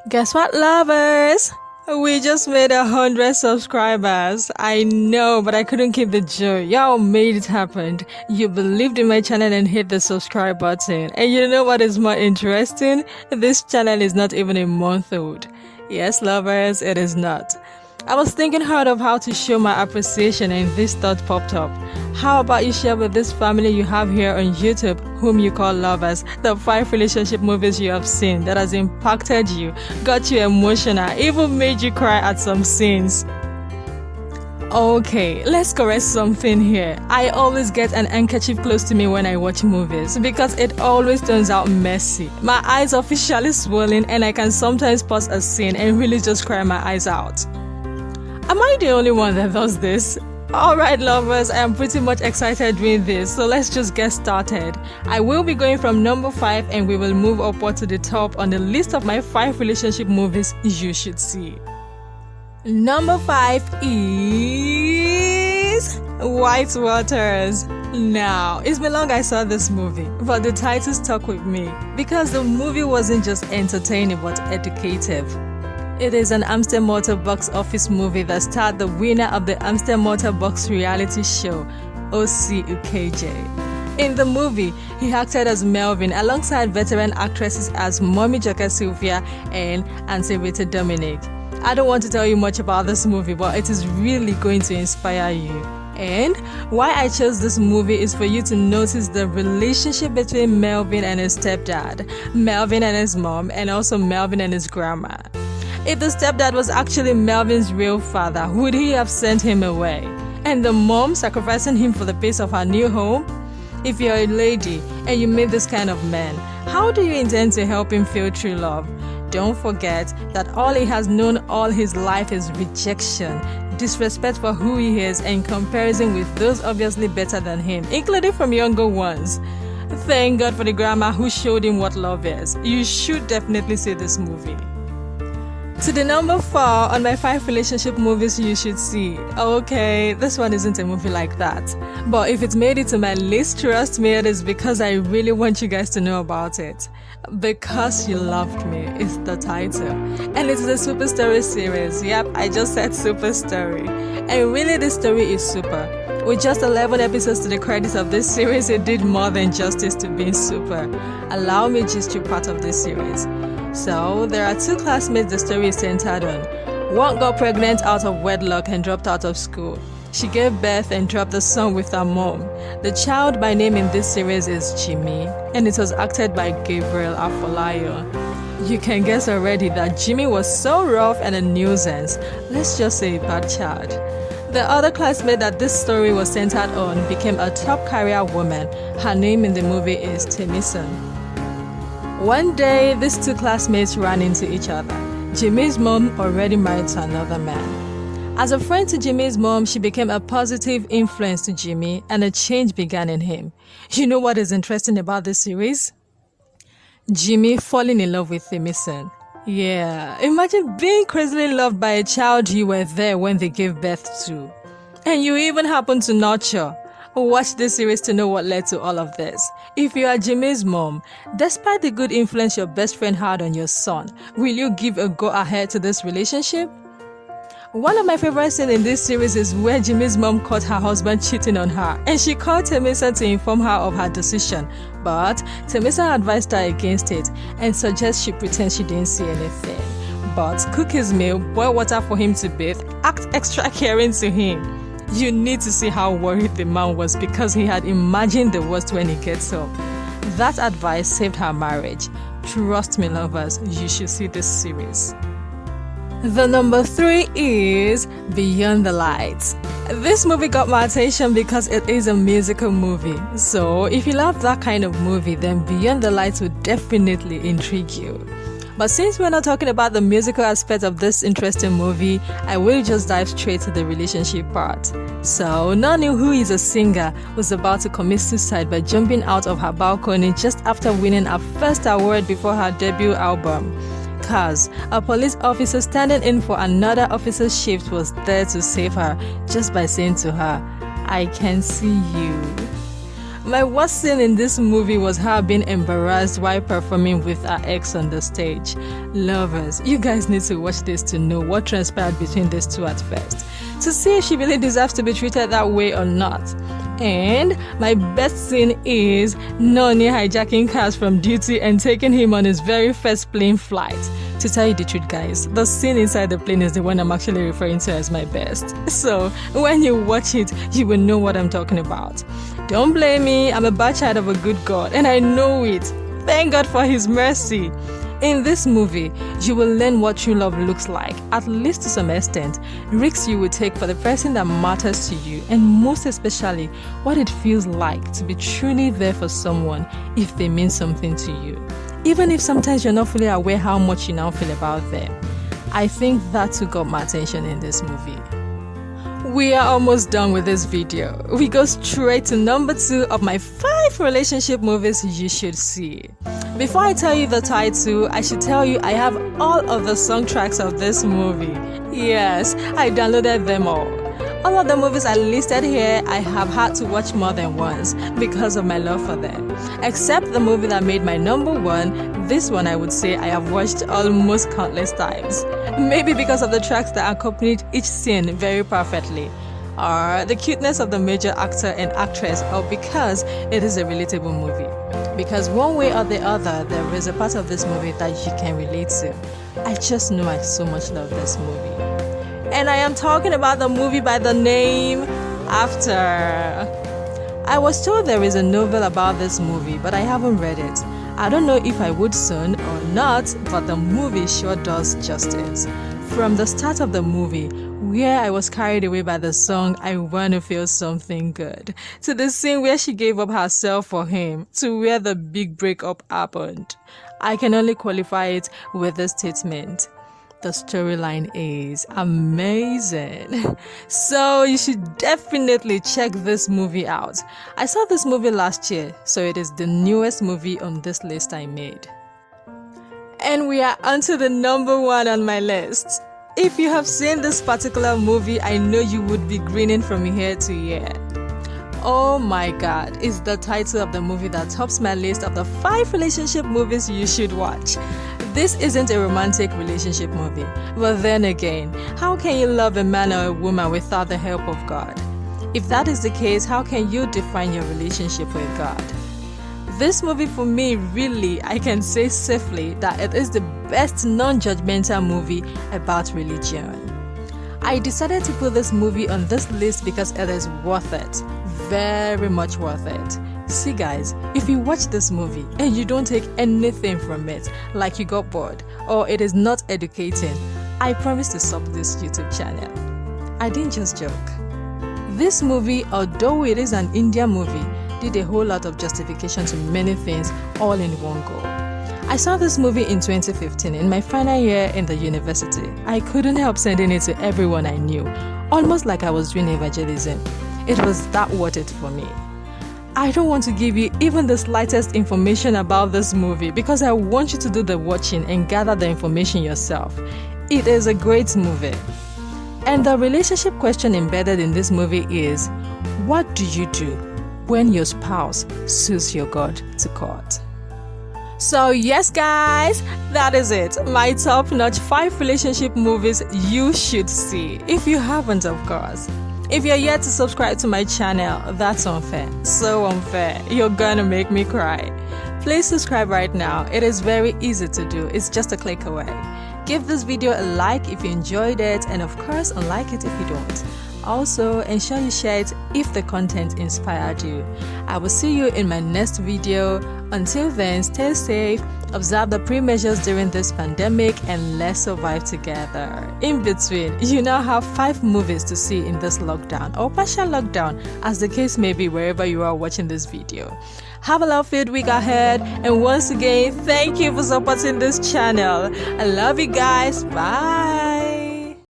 Guess what, lovers? We just made 100 subscribers. I know, but I couldn't keep the joy. Y'all made it happen. You believed in my channel and hit the subscribe button. And you know what is more interesting? This channel is not even a month old. Yes, lovers, it is not. I was thinking hard of how to show my appreciation and this thought popped up. How about you share with this family you have here on YouTube, whom you call lovers, the 5 relationship movies you have seen that has impacted you, got you emotional, even made you cry at some scenes. Okay, let's correct something here. I always get an handkerchief close to me when I watch movies because it always turns out messy. My eyes are officially swollen and I can sometimes pause a scene and really just cry my eyes out. Am I the only one that does this? Alright lovers, I am pretty much excited doing this, so let's just get started. I will be going from number 5 and we will move upward to the top on the list of my 5 relationship movies you should see. Number 5 is White Waters. Now, it's been long I saw this movie, but the title stuck with me because the movie wasn't just entertaining but educative. It is an Amstel Malta box office movie that starred the winner of the Amstel Malta box reality show, youuuuuuuuu. In the movie, he acted as Melvin alongside veteran actresses as Mommy Joker Sylvia and Auntie Rita Dominic. I don't want to tell you much about this movie, but it is really going to inspire you. And why I chose this movie is for you to notice the relationship between Melvin and his stepdad, Melvin and his mom, and also Melvin and his grandma. If the stepdad was actually Melvin's real father, would he have sent him away? And the mom sacrificing him for the peace of her new home? If you're a lady and you meet this kind of man, how do you intend to help him feel true love? Don't forget that all he has known all his life is rejection, disrespect for who he is, and comparison with those obviously better than him, including from younger ones. Thank God for the grandma who showed him what love is. You should definitely see this movie. To the number 4 on my 5 relationship movies you should see. Okay, this one isn't a movie like that. But if it made it to my list, trust me, it is because I really want you guys to know about it. Because You Loved Me is the title. And it is a superstory series. Yep, I just said superstory. And really this story is super. With just 11 episodes to the credit of this series, it did more than justice to being super. Allow me just to be part of this series. So, there are 2 classmates the story is centered on. One got pregnant out of wedlock and dropped out of school. She gave birth and dropped the son with her mom. The child by name in this series is Jimmy, and it was acted by Gabriel Afolayo. You can guess already that Jimmy was so rough and a nuisance, let's just say a bad child. The other classmate that this story was centered on became a top career woman. Her name in the movie is Temison. One day, these 2 classmates ran into each other. Jimmy's mom already married to another man. As a friend to Jimmy's mom, she became a positive influence to Jimmy and a change began in him. You know what is interesting about this series? Jimmy falling in love with Temison. Yeah, imagine being crazily loved by a child you were there when they gave birth to. And you even happen to nurture. Watch this series to know what led to all of this. If you are Jimmy's mom, despite the good influence your best friend had on your son, will you give a go-ahead to this relationship? One of my favorite scenes in this series is where Jimmy's mom caught her husband cheating on her and she called Temison to inform her of her decision. But Temison advised her against it and suggests she pretend she didn't see anything. But cook his meal, boil water for him to bathe, act extra caring to him. You need to see how worried the man was because he had imagined the worst when he gets up. That advice saved her marriage. Trust me, lovers, you should see this series. The number 3 is Beyond the Lights. This movie got my attention because it is a musical movie. So if you love that kind of movie, then Beyond the Lights would definitely intrigue you. But since we're not talking about the musical aspect of this interesting movie, I will just dive straight to the relationship part. So, Nani, who is a singer, was about to commit suicide by jumping out of her balcony just after winning her first award before her debut album. Cause a police officer standing in for another officer's shift was there to save her just by saying to her, "I can see you." My worst scene in this movie was her being embarrassed while performing with her ex on the stage. Lovers, you guys need to watch this to know what transpired between these two at first, to see if she really deserves to be treated that way or not. And my best scene is Noni hijacking cars from duty and taking him on his very first plane flight. To tell you the truth, guys, the scene inside the plane is the one I'm actually referring to as my best. So when you watch it, you will know what I'm talking about. Don't blame me, I'm a bad child of a good God, and I know it. Thank God for His mercy. In this movie, you will learn what true love looks like, at least to some extent, risks you will take for the person that matters to you, and most especially, what it feels like to be truly there for someone if they mean something to you. Even if sometimes you're not fully aware how much you now feel about them. I think that too got my attention in this movie. We are almost done with this video. We go straight to number 2 of my 5 relationship movies you should see. Before I tell you the title, I should tell you I have all of the song tracks of this movie. Yes, I downloaded them all. All of the movies I listed here, I have had to watch more than once because of my love for them. Except the movie that made my number 1, this one I would say I have watched almost countless times. Maybe because of the tracks that accompanied each scene very perfectly, or the cuteness of the major actor and actress, or because it is a relatable movie. Because one way or the other, there is a part of this movie that you can relate to. I just know I so much love this movie. And I am talking about the movie by the name After. I was told there is a novel about this movie, but I haven't read it. I don't know if I would soon or not, but the movie sure does justice. From the start of the movie, where I was carried away by the song I Wanna Feel Something Good, to the scene where she gave up herself for him, to where the big breakup happened, I can only qualify it with this statement: the storyline is amazing. So you should definitely check this movie out. I saw this movie last year, so it is the newest movie on this list I made. And we are onto the number 1 on my list. If you have seen this particular movie, I know you would be grinning from ear to ear. Oh my God, it's the title of the movie that tops my list of the 5 relationship movies you should watch. This isn't a romantic relationship movie, but then again, how can you love a man or a woman without the help of God? If that is the case, how can you define your relationship with God? This movie for me, really, I can say safely that it is the best non-judgmental movie about religion. I decided to put this movie on this list because it is worth it, very much worth it. See guys, if you watch this movie and you don't take anything from it, like you got bored or it is not educating, I promise to stop this YouTube channel. I didn't just joke. This movie, although it is an Indian movie, did a whole lot of justification to many things all in one go. I saw this movie in 2015 in my final year in the university. I couldn't help sending it to everyone I knew, almost like I was doing evangelism. It was that worth it for me. I don't want to give you even the slightest information about this movie because I want you to do the watching and gather the information yourself. It is a great movie. And the relationship question embedded in this movie is, what do you do when your spouse sues your God to court? So yes guys, that is it. My top-notch 5 relationship movies you should see. If you haven't, of course. If you're yet to subscribe to my channel, that's unfair. So unfair. You're gonna make me cry. Please subscribe right now. It is very easy to do. It's just a click away. Give this video a like if you enjoyed it, and of course unlike it if you don't. Also, ensure you share it if the content inspired you. I will see you in my next video. Until then, stay safe, observe the pre-measures during this pandemic, and let's survive together. In between, you now have 5 movies to see in this lockdown, or partial lockdown, as the case may be wherever you are watching this video. Have a love-filled week ahead, and once again, thank you for supporting this channel. I love you guys. Bye.